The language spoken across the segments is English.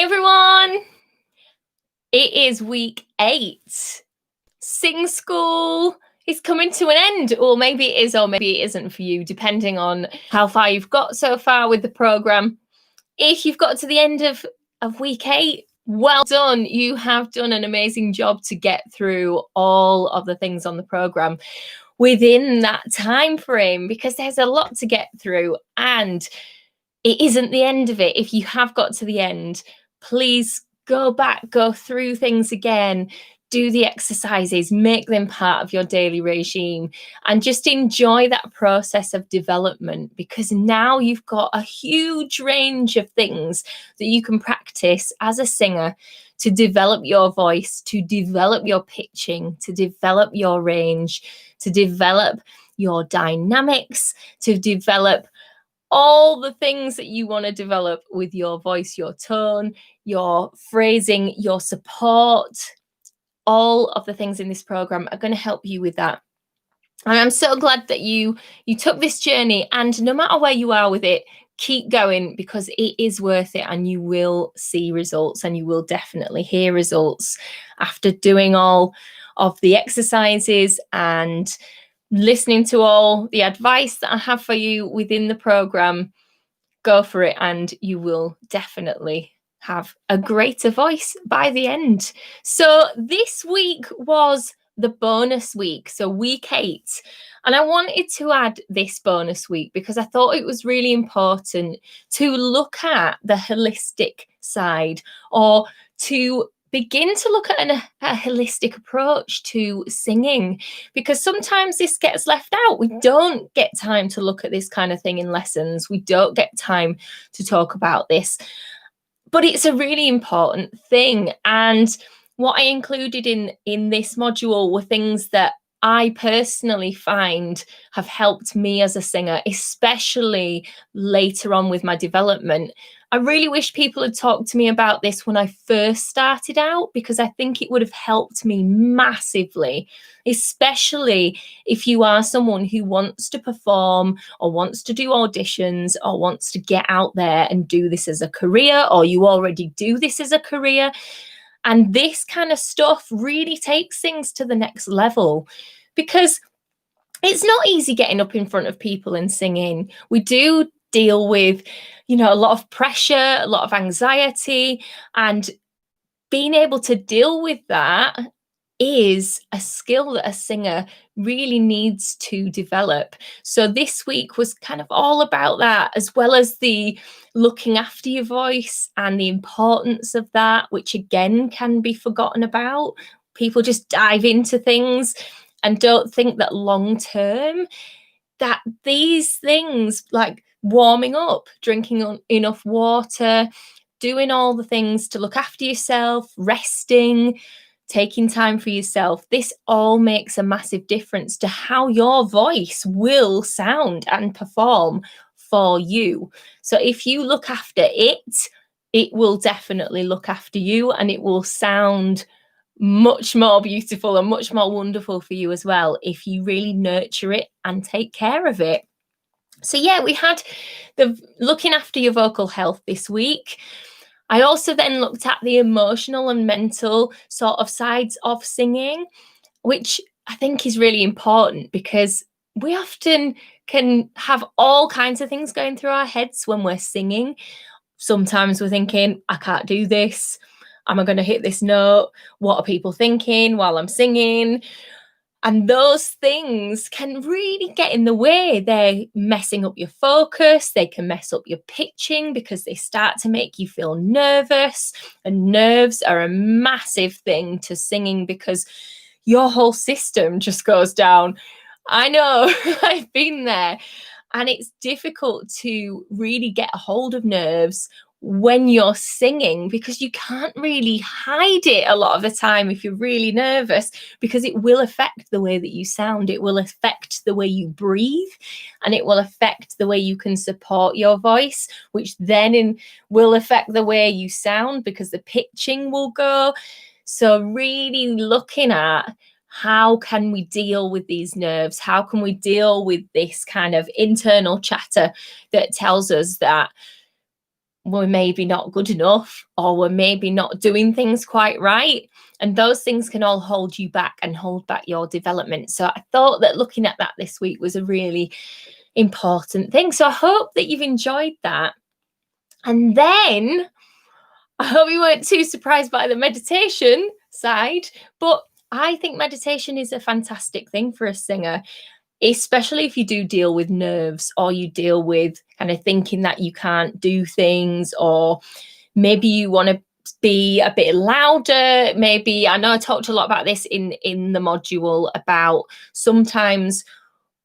Hey everyone! It is week 8. Sing school is coming to an end, or maybe it is, or maybe it isn't for you, depending on how far you've got so far with the program. If you've got to the end of week 8, well done. You have done an amazing job to get through all of the things on the program within that time frame, because there's a lot to get through and it isn't the end of it. If you have got to the end, please go back, go through things again, do the exercises, make them part of your daily regime, and just enjoy that process of development, because now you've got a huge range of things that you can practice as a singer to develop your voice, to develop your pitching, to develop your range, to develop your dynamics, to develop all the things that you want to develop with your voice, your tone, your phrasing, your support. All of the things in this program are going to help you with that. And I'm so glad that you took this journey, and no matter where you are with it, keep going, because it is worth it and you will see results, and you will definitely hear results after doing all of the exercises and listening to all the advice that I have for you within the program. Go for it and you will definitely have a greater voice by the end. So this week was the bonus week, so week 8. And I wanted to add this bonus week because I thought it was really important to look at the holistic side, or to begin to look at a holistic approach to singing, because sometimes this gets left out. We don't get time to look at this kind of thing in lessons. We don't get time to talk about this, but it's a really important thing. And what I included in this module were things that I personally find have helped me as a singer, especially later on with my development. I really wish people had talked to me about this when I first started out, because I think it would have helped me massively, especially if you are someone who wants to perform or wants to do auditions or wants to get out there and do this as a career, or you already do this as a career. And this kind of stuff really takes things to the next level, because it's not easy getting up in front of people and singing. We do deal with, a lot of pressure, a lot of anxiety, and being able to deal with that is a skill that a singer really needs to develop. So this week was kind of all about that, as well as the looking after your voice and the importance of that, which again can be forgotten about. People just dive into things and don't think that long term, that these things like warming up, drinking enough water, doing all the things to look after yourself, resting, taking time for yourself, this all makes a massive difference to how your voice will sound and perform for you. So if you look after it, it will definitely look after you, and it will sound much more beautiful and much more wonderful for you as well if you really nurture it and take care of it. So yeah, we had the looking after your vocal health this week. I also then looked at the emotional and mental sort of sides of singing, which I think is really important, because we often can have all kinds of things going through our heads when we're singing. Sometimes we're thinking, I can't do this. Am I going to hit this note? What are people thinking while I'm singing? And those things can really get in the way. They're messing up your focus. They can mess up your pitching because they start to make you feel nervous. And nerves are a massive thing to singing, because your whole system just goes down. I know, I've been there. And it's difficult to really get a hold of nerves when you're singing, because you can't really hide it a lot of the time if you're really nervous, because it will affect the way that you sound. It will affect the way you breathe, and it will affect the way you can support your voice, which then will affect the way you sound, because the pitching will go. So really looking at how can we deal with these nerves? How can we deal with this kind of internal chatter that tells us that we're maybe not good enough, or we're maybe not doing things quite right. And those things can all hold you back and hold back your development. So I thought that looking at that this week was a really important thing. So I hope that you've enjoyed that. And then I hope you weren't too surprised by the meditation side, but I think meditation is a fantastic thing for a singer, especially if you do deal with nerves, or you deal with kind of thinking that you can't do things, or maybe you want to be a bit louder. Maybe, I know I talked a lot about this in the module, about sometimes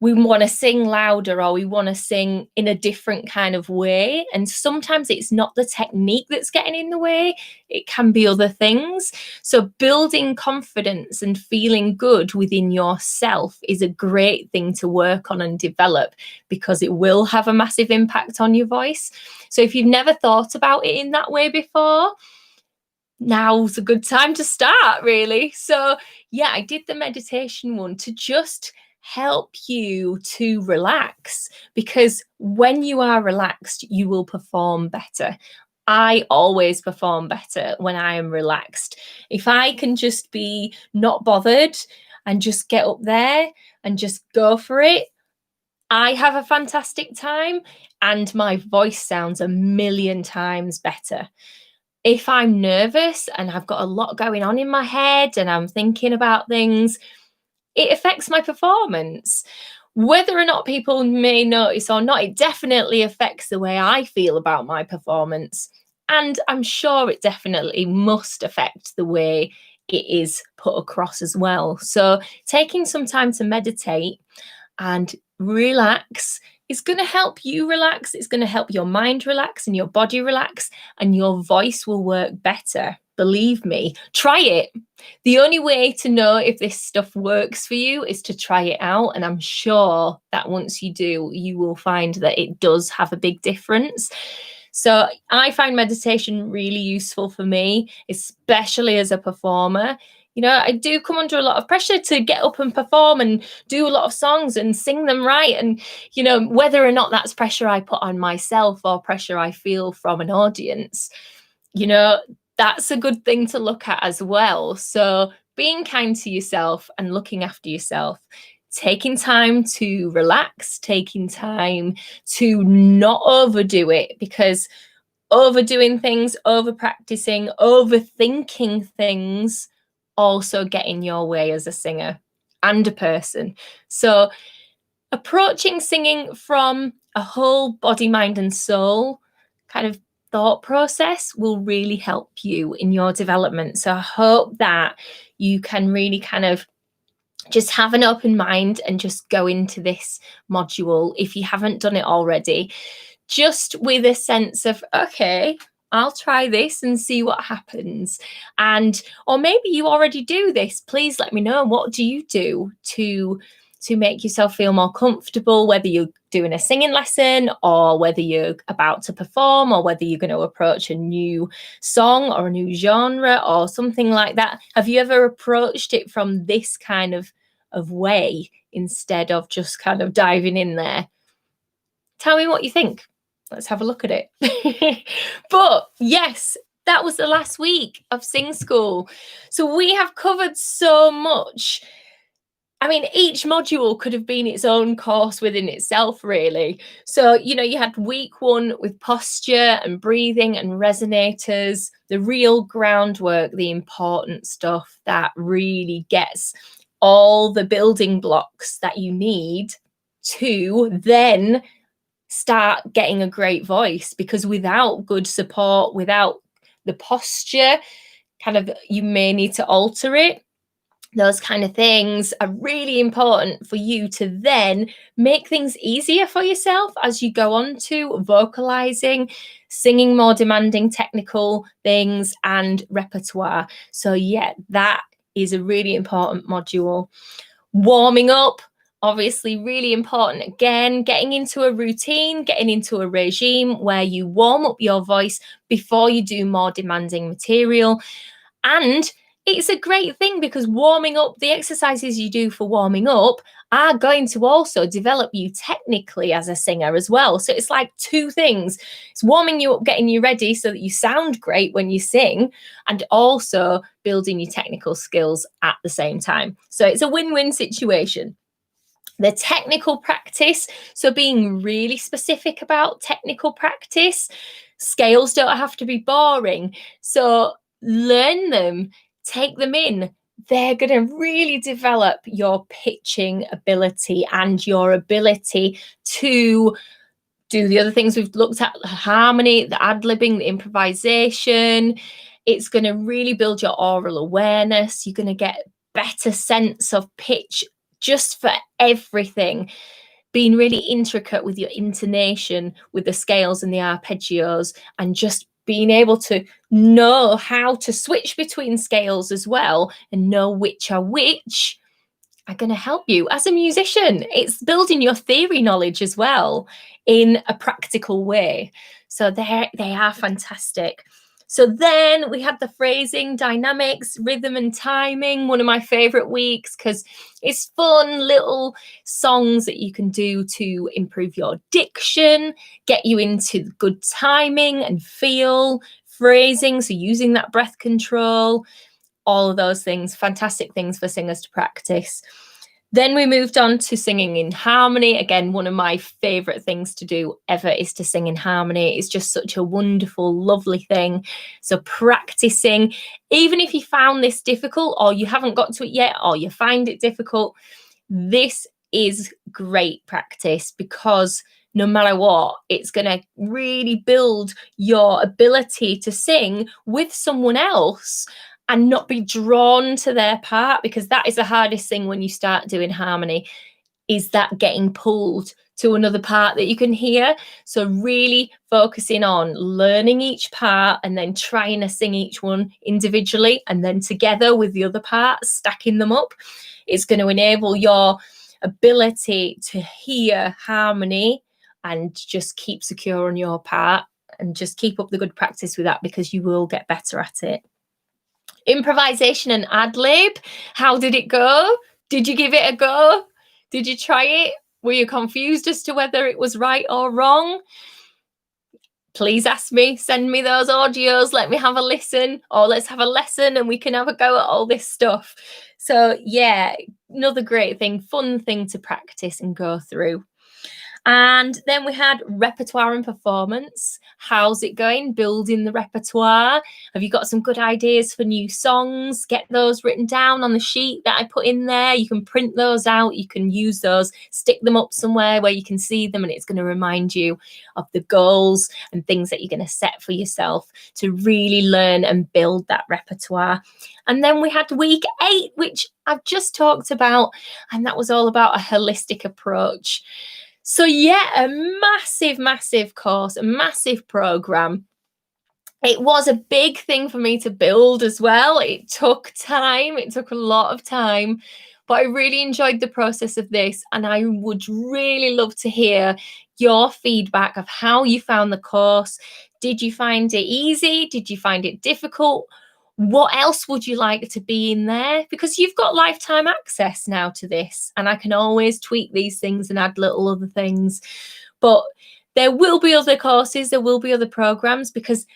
we want to sing louder, or we want to sing in a different kind of way. And sometimes it's not the technique that's getting in the way, it can be other things. So building confidence and feeling good within yourself is a great thing to work on and develop, because it will have a massive impact on your voice. So if you've never thought about it in that way before, now's a good time to start, really. So yeah, I did the meditation one to just help you to relax, because when you are relaxed, you will perform better. I always perform better when I am relaxed. If I can just be not bothered and just get up there and just go for it, I have a fantastic time, and my voice sounds a million times better. If I'm nervous and I've got a lot going on in my head and I'm thinking about things, it affects my performance. Whether or not people may notice or not, it definitely affects the way I feel about my performance. And I'm sure it definitely must affect the way it is put across as well. So taking some time to meditate and relax is going to help you relax. It's going to help your mind relax and your body relax, and your voice will work better. Believe me, try it. The only way to know if this stuff works for you is to try it out. And I'm sure that once you do, you will find that it does have a big difference. So I find meditation really useful for me, especially as a performer. You know, I do come under a lot of pressure to get up and perform and do a lot of songs and sing them right. And, you know, whether or not that's pressure I put on myself or pressure I feel from an audience, you know, that's a good thing to look at as well. So being kind to yourself and looking after yourself, taking time to relax, taking time to not overdo it, because overdoing things, over practicing, overthinking things also get in your way as a singer and a person. So approaching singing from a whole body, mind and soul kind of thought process will really help you in your development. So I hope that you can really kind of just have an open mind and just go into this module, if you haven't done it already, just with a sense of, okay, I'll try this and see what happens. And or maybe you already do this. Please let me know, what do you do to make yourself feel more comfortable, whether you're doing a singing lesson or whether you're about to perform or whether you're going to approach a new song or a new genre or something like that. Have you ever approached it from this kind of way instead of just kind of diving in there? Tell me what you think. Let's have a look at it. But yes, that was the last week of Sing School. So we have covered so much. I mean, each module could have been its own course within itself, really. So, you know, you had week 1 with posture and breathing and resonators, the real groundwork, the important stuff that really gets all the building blocks that you need to then start getting a great voice. Because without good support, without the posture, kind of, you may need to alter it. Those kind of things are really important for you to then make things easier for yourself as you go on to vocalizing, singing more demanding technical things, and repertoire. So yeah, that is a really important module. Warming up, obviously really important. Again, getting into a routine, getting into a regime where you warm up your voice before you do more demanding material. And it's a great thing because warming up, the exercises you do for warming up are going to also develop you technically as a singer as well. So it's like two things. It's warming you up, getting you ready so that you sound great when you sing, and also building your technical skills at the same time. So it's a win-win situation. The technical practice, so being really specific about technical practice, scales don't have to be boring. So learn them, take them in. They're going to really develop your pitching ability and your ability to do the other things we've looked at: the harmony, the ad-libbing, the improvisation. It's going to really build your oral awareness. You're going to get better sense of pitch just for everything, being really intricate with your intonation, with the scales and the arpeggios, and just being able to know how to switch between scales as well and know which are which are going to help you as a musician. It's building your theory knowledge as well in a practical way. So they are fantastic. So then we had the phrasing, dynamics, rhythm and timing, one of my favorite weeks because it's fun little songs that you can do to improve your diction, get you into good timing and feel, phrasing, so using that breath control, all of those things, fantastic things for singers to practice. Then we moved on to singing in harmony. Again, one of my favorite things to do ever is to sing in harmony. It's just such a wonderful, lovely thing. So practicing, even if you found this difficult or you haven't got to it yet or you find it difficult, this is great practice because no matter what, it's going to really build your ability to sing with someone else and not be drawn to their part, because that is the hardest thing when you start doing harmony, is that getting pulled to another part that you can hear. So really focusing on learning each part and then trying to sing each one individually and then together with the other parts, stacking them up, is going to enable your ability to hear harmony and just keep secure on your part, and just keep up the good practice with that because you will get better at it. Improvisation and ad-lib, how did it go? Did you give it a go? Did you try it? Were you confused as to whether it was right or wrong? Please ask me, send me those audios, let me have a listen, or let's have a lesson and we can have a go at all this stuff. So yeah, another great thing, fun thing to practice and go through. And then we had repertoire and performance. How's it going? Building the repertoire. Have you got some good ideas for new songs? Get those written down on the sheet that I put in there. You can print those out. You can use those, stick them up somewhere where you can see them, and it's going to remind you of the goals and things that you're going to set for yourself to really learn and build that repertoire. And then we had week 8, which I've just talked about, and that was all about a holistic approach. So yeah, a massive course, a massive program. It was a big thing for me to build as well. It took time. It took a lot of time, but I really enjoyed the process of this, and I would really love to hear your feedback of how you found the course. Did you find it easy? Did you find it difficult? What else would you like to be in there? Because you've got lifetime access now to this, and I can always tweak these things and add little other things. But there will be other courses, there will be other programs, because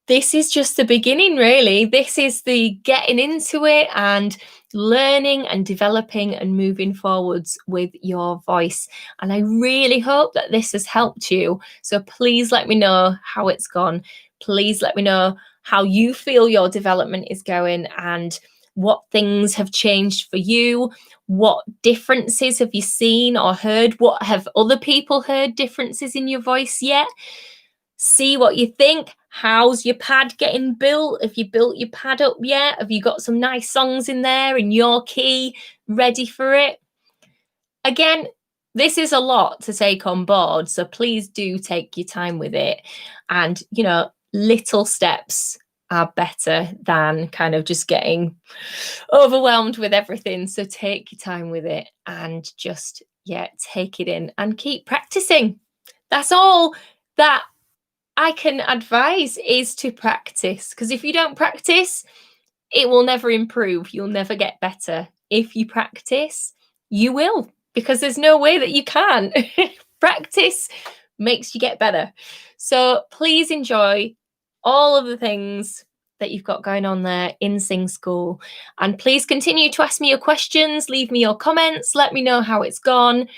this is just the beginning, really. This is the getting into it and learning and developing and moving forwards with your voice. And I really hope that this has helped you. So please let me know how it's gone. Please let me know how you feel your development is going and what things have changed for you. What differences have you seen or heard? What have other people heard differences in your voice yet? See what you think. How's your pad getting built? Have you built your pad up yet? Have you got some nice songs in there in your key ready for it? Again, this is a lot to take on board, so please do take your time with it. And, little steps are better than kind of just getting overwhelmed with everything. So take your time with it and just, take it in and keep practicing. That's all that I can advise, is to practice, because if you don't practice, It will never improve. You'll never get better. If you practice, you will, because there's no way that you can. Practice makes you get better. So please enjoy all of the things that you've got going on there in Sing School. And please continue to ask me your questions, leave me your comments, let me know how it's gone.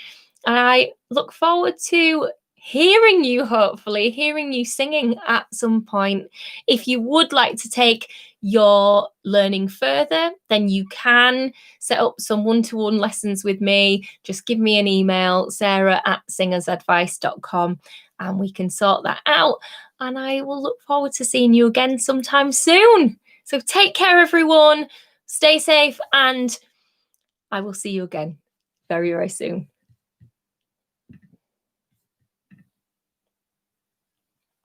And I look forward to hearing you, hopefully, hearing you singing at some point. If you would like to take your learning further, then you can set up some one-to-one lessons with me. Just give me an email, sarah@singersadvice.com, and we can sort that out. And I will look forward to seeing you again sometime soon. So take care, everyone. Stay safe, and I will see you again very, very soon.